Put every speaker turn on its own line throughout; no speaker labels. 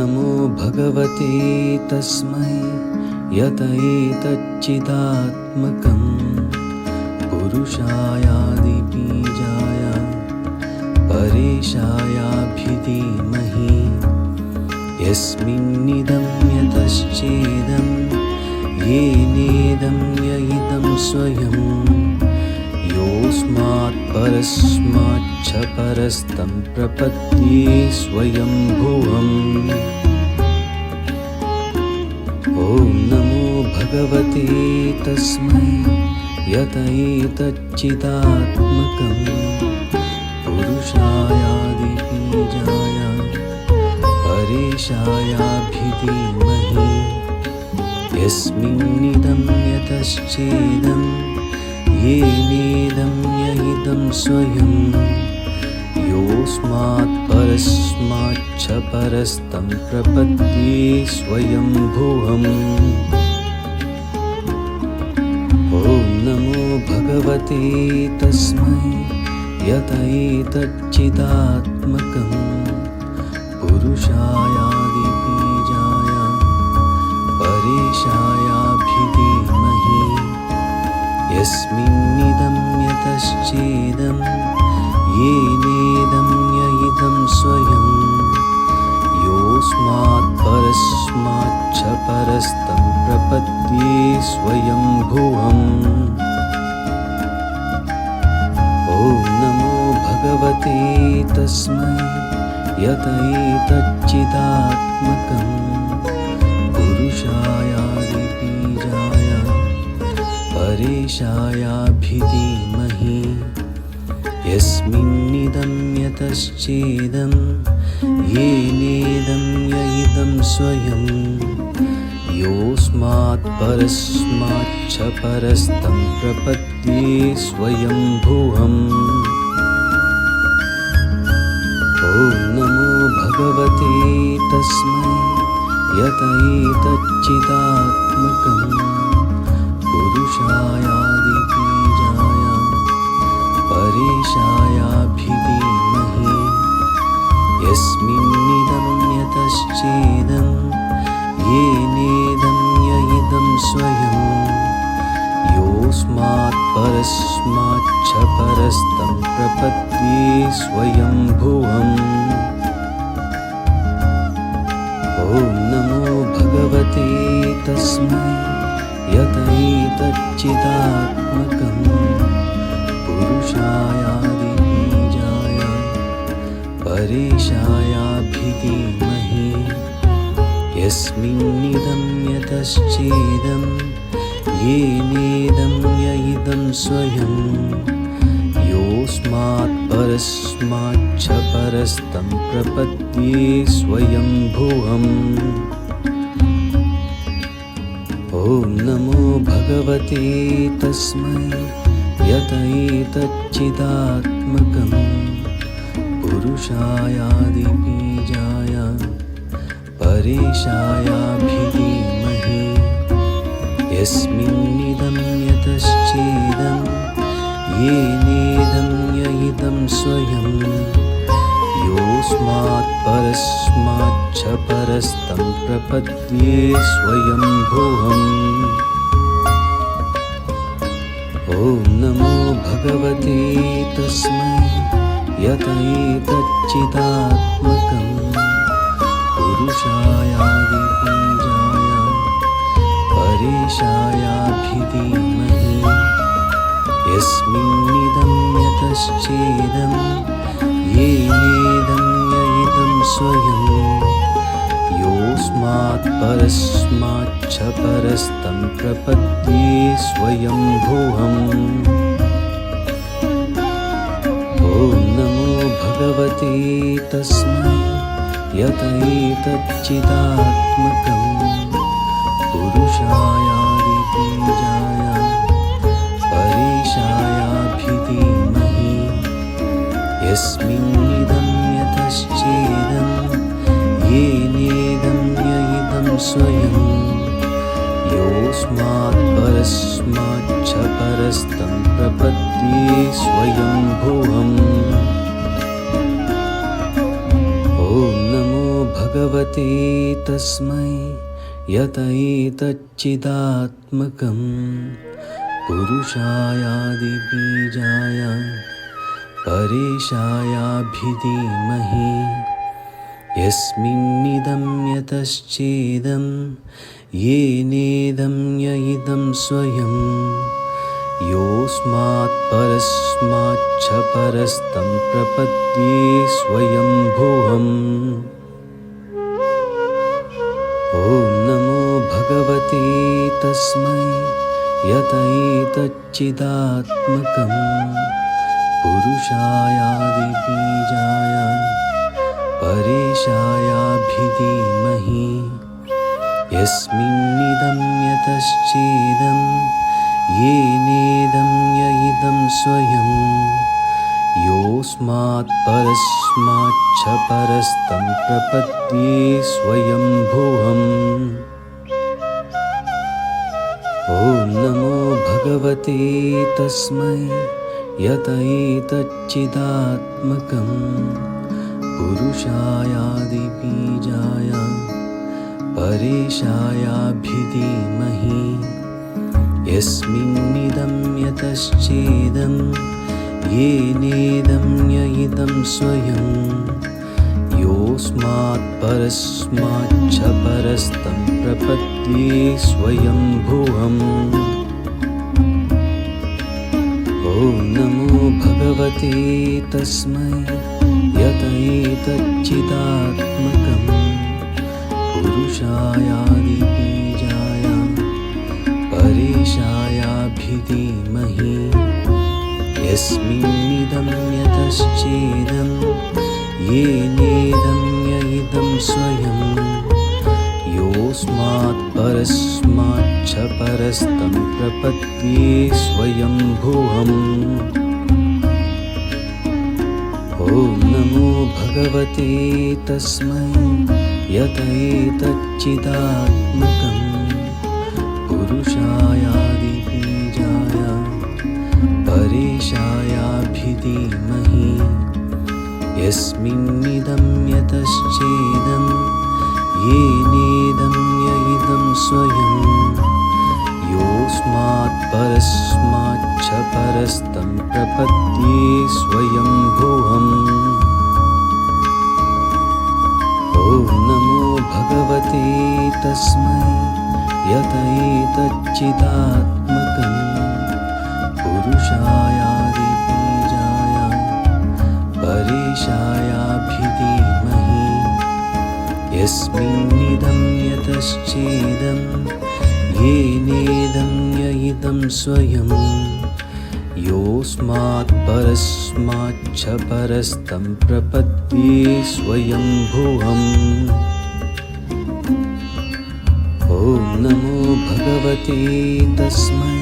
नमो भगवते तस्मै यतैतच्चिदात्मकं पुरुषायादिबीजाय परेशायाभिधीमहि यस्मिन्निदं यतश्चेदं येनेदं यइदं स्वयं योऽस्मात् परस्माच्च परस्तं प्रपद्ये स्वयंभुवम्। ॐ नमो भगवते तस्मै यतैतच्चिदात्मकं पुरुषायादिबीजाय परेशायाभिधीमहि यस्मिन्निदं यतश्चेदं येनेदं यइदं स्वयं योऽस्मात् परस्माच्च परस्तं प्रपद्ये स्वयंभुवम्। ॐ नमो भगवते तस्मै यतैतच्चिदात्मकं पुरुषायादिबीजाय परेशायाभिधीमहि यस्मिन्निदं यतश्चेदं येनेदं यइदं स्वयं योऽस्मात् परस्माच्च परस्तं प्रपद्ये स्वयंभुवम्। ॐ नमो भगवते तस्मै यतैतच्चिदात्मकं पुरुषायादिबीजाय परेशायाभिधीमहि यस्मिन्निदं यतश्चेदं येनेदं यइदं स्वयं योऽस्मात् परस्माच्च परस्तं प्रपद्ये स्वयंभुवम्। ॐ नमो भगवते तस्मै यतैतच्चिदात्मकं पुरुषायादिबीजाय परेशायाभिधीमहि यस्मिन्निदं यतश्चेदं येनेदं यइदं स्वयं योऽस्मात् परस्माच्च परस्तं प्रपद्ये स्वयंभुवम्। ॐ नमो भगवते तस्मै यतैतच्चिदात्मकं पुरुषायादिबीजाय परेशायाभिधीमहि यस्मिन्निदं यतश्चेदं येनेदं यइदं स्वयं योऽस्मात् परस्माच्च परस्तं प्रपद्ये स्वयंभुवम्। ॐ नमो भगवते तस्मै यतैतच्चिदात्मकं पुरुषायादिबीजाय परेशायाभिधीमहि यस्मिन्निदं यतश्चेदं येनेदं यइदं स्वयं योऽस्मात् परस्माच्च परस्तं प्रपद्ये स्वयंभुवम्। ॐ नमो भगवते तस्मै यतैतच्चिदात्मकं पुरुषायादिबीजाय परेशायाभिधीमहि यस्मिन्निदं यतश्चेदं येनेदं यइदं स्वयं योऽस्मात् परस्माच्च परस्तं प्रपद्ये स्वयंभुवम्। ॐ नमो भगवते तस्मै यतैतच्चिदात्मकं पुरुषायादिबीजाय परेशायाभिधीमहि यस्मिन्निदं यतश्चेदं येनेदं यइदं स्वयं योऽस्मात् परस्माच्च परस्तं प्रपद्ये स्वयंभुवम्। ॐ ॐ नमो भगवते तस्मै यत एतच्चिदात्मकं पुरुषायादिबीजाय परेशायाभिधीमहि यस्मिन्निदं यतश्चेदं येनेदं य इदं स्वयं योऽस्मात् परस्माच्च परस्तं प्रपद्ये स्वयंभुवम्। ॐ नमो भगवते तस्मै यत एतच्चिदात्मकं पुरुषायादिबीजाय परेशायाभिधीमहि यस्मिन्निदं यतश्चेदं येनेदं य इदं स्वयं योऽस्मात् परस्माच्च परस्तं प्रपद्ये स्वयंभुवम्। ॐ नमो भगवते तस्मै यत एतच्चिदात्मकं पुरुषायादिबीजाय परेशायाभिधीमहि यस्मिन्निदं यतश्चेदं येनेदं य इदं स्वयं योऽस्मात् परस्माच्च परस्तं प्रपद्ये स्वयंभुवम्। ॐ नमो भगवते तस्मै यत एतच्चिदात्मकं पुरुषायादिबीजाय परेशायाभिधीमहि यस्मिन्निदं यतश्चेदं येनेदं य इदं स्वयं योऽस्मात् परस्माच्च परस्तं प्रपद्ये स्वयंभुवम्। ॐ नमो भगवते तस्मै यत एतच्चिदात्मकं पुरुषायादिबीजाय परेशायाभिधीमहि यस्मिन्निदं यतश्चेदं येनेदं य इदं स्वयं योऽस्मात् परस्माच्च परस्तं प्रपद्ये स्वयंभुवम्। ॐ नमो भगवते तस्मै यत एतच्चिदात्मकं पुरुषायादिबीजाय परेशायाभिधीमहि यस्मिन्निदं यतश्चेदं येनेदं य इदं स्वयं योऽस्मात् परस्माच्च परस्तं प्रपद्ये स्वयंभुवम्। ॐ नमो भगवते तस्मै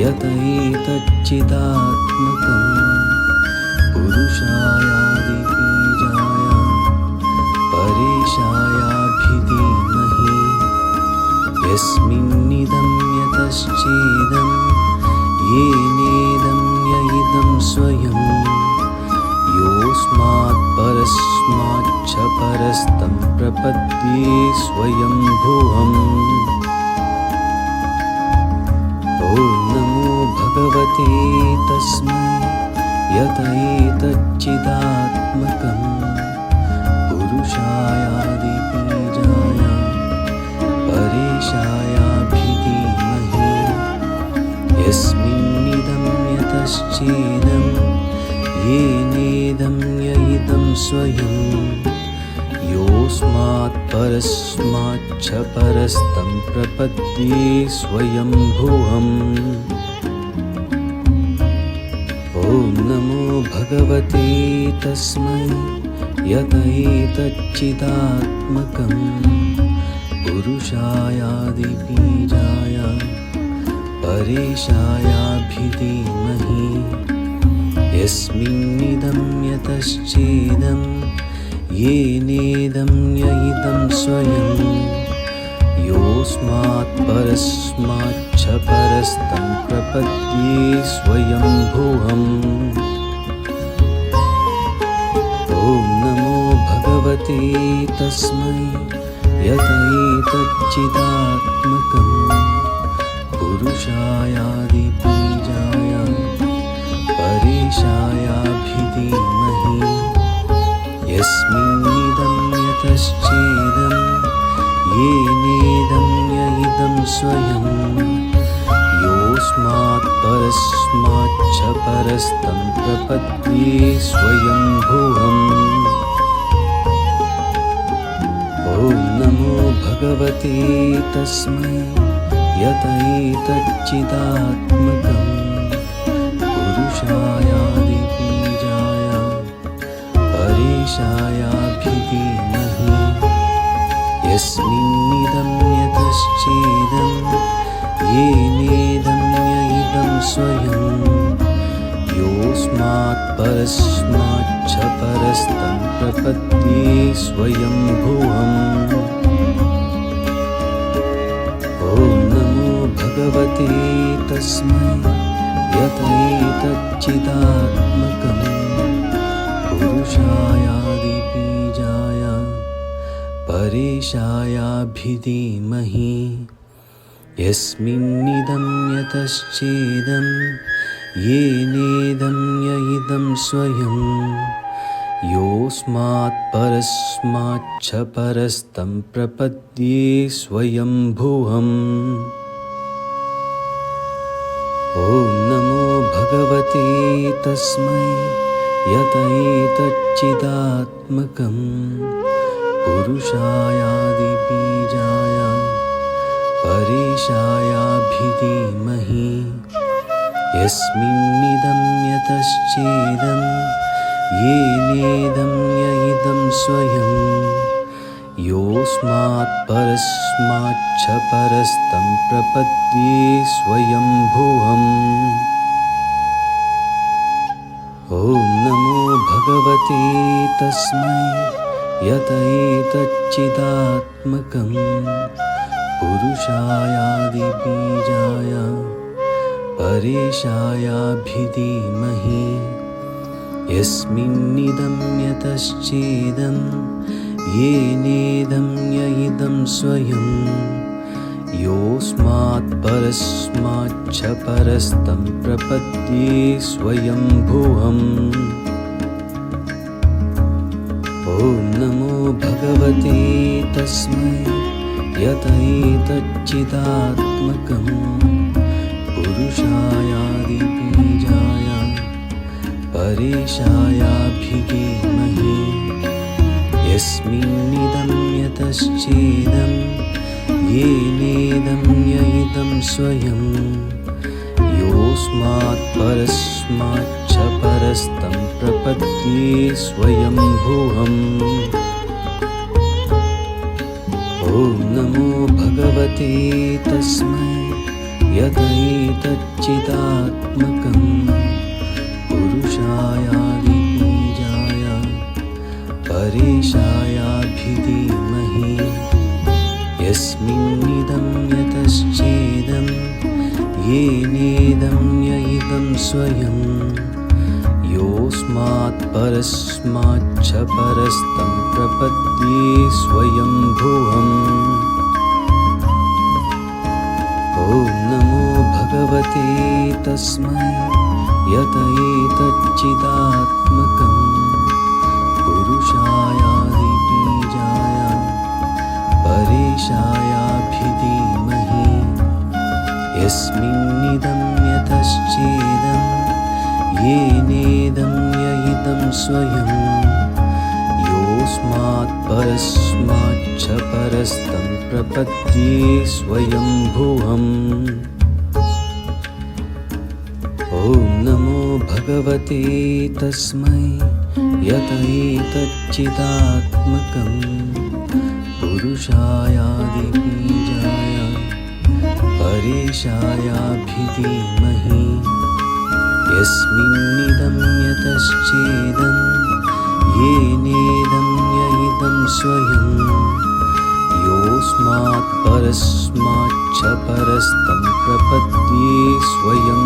यत एतच्चिदात्मकं पुरुषायादिबीजाय परेशायाभिधीमहि यस्मिन्निदं यतश्चेदं येनेदं य इदं स्वयं योऽस्मात् परस्माच्च परस्तं प्रपद्ये स्वयंभुवम्। ॐ नमो भगवते तस्मै यत एतच्चिदात्मकं पुरुषायादिबीजाय परेशायाभिधीमहि यस्मिन्निदं यतश्चेदं येनेदं य इदं स्वयं योऽस्मात् परस्माच्च परस्तं प्रपद्ये स्वयंभुवम्। ॐ नमो भगवते तस्मै यत एतच्चिदात्मकं पुरुषायादिबीजाय परेशायाभिधीमहि यस्मिन्निदं यतश्चेदं येनेदं य इदं स्वयं योऽस्मात् परस्माच्च परस्तं प्रपद्ये स्वयंभुवम्। ॐ नमो भगवते भगवते तस्मै यतैतच्चिदात्मकं पुरुषायादिबीजाय परेशायाभिधीमहि यस्मिन्निदं यतश्चेदं येनेदं य इदं स्वयं योऽस्मात् परस्माच्च परस्तं प्रपद्ये स्वयंभुवम्। ॐ नमो भगवते तस्मै यतैतच्चिदात्मकं पुरुषायादिबीजाय परेशायाभिधीमहि यस्मिन्निदं यतश्चेदं येनेदं य इदं स्वयं योऽस्मात् परस्माच्च परस्तं प्रपद्ये स्वयंभुवम्। ॐ नमो भगवते तस्मै यतैतच्चिदात्मकं पुरुषायादिबीजाय परेशायाभिधीमहि यस्मिन्निदं यतश्चेदं येनेदं य इदं स्वयं योऽस्मात् परस्माच्च परस्तं प्रपद्ये स्वयंभुवम्। ॐ नमो भगवते तस्मै यतैतच्चिदात्मकं पुरुषायादिबीजाय परेशायाभिधीमहि यस्मिन्निदं यतश्चेदं येनेदं य इदं स्वयं योऽस्मात् परस्माच्च परस्तं प्रपद्ये स्वयंभुवम्। ॐ नमो भगवते तस्मै यतैतच्चिदात्मकं पुरुषायादिबीजाय परेशायाभिधीमहि यस्मिन्निदं यतश्चेदं येनेदं य इदं स्वयं योऽस्मात् परस्माच्च परस्तं प्रपद्ये स्वयंभुवम्। ॐ नमो भगवते तस्मै यतैतच्चिदात्मकं पुरुषायादिबीजाय परेशायाभिधीमहि यस्मिन्निदं यतश्चेदं येनेदं य इदं स्वयं योऽस्मात् परस्माच्च परस्तं प्रपद्ये स्वयंभुवम्। ॐ नमो भगवते तस्मै यतैतच्चिदात्मकं पुरुषायादिबीजाय परेशायाभिधीमहि यस्मिन्निदं यतश्चेदं येनेदं य इदं स्वयं योऽस्मात् परस्माच्च परस्तं प्रपद्ये स्वयंभुवम्। ॐ नमो भगवते तस्मै यतैतच्चिदात्मकं पुरुषायादिबीजाय परेशायाभिधीमहि यस्मिन्निदं यतश्चेदं येनेदं य इदं स्वयं योऽस्मात् परस्माच्च परस्तं प्रपद्ये स्वयंभुवम्। ॐ नमो भगवते तस्मै यतैतच्चिदात्मकं पुरुषायादिबीजाय परेशायाभिधीमहि यस्मिन्निदं यतश्चेदं येनेदं य इदं स्वयं योऽस्मात् परस्माच्च परस्तं प्रपद्ये स्वयं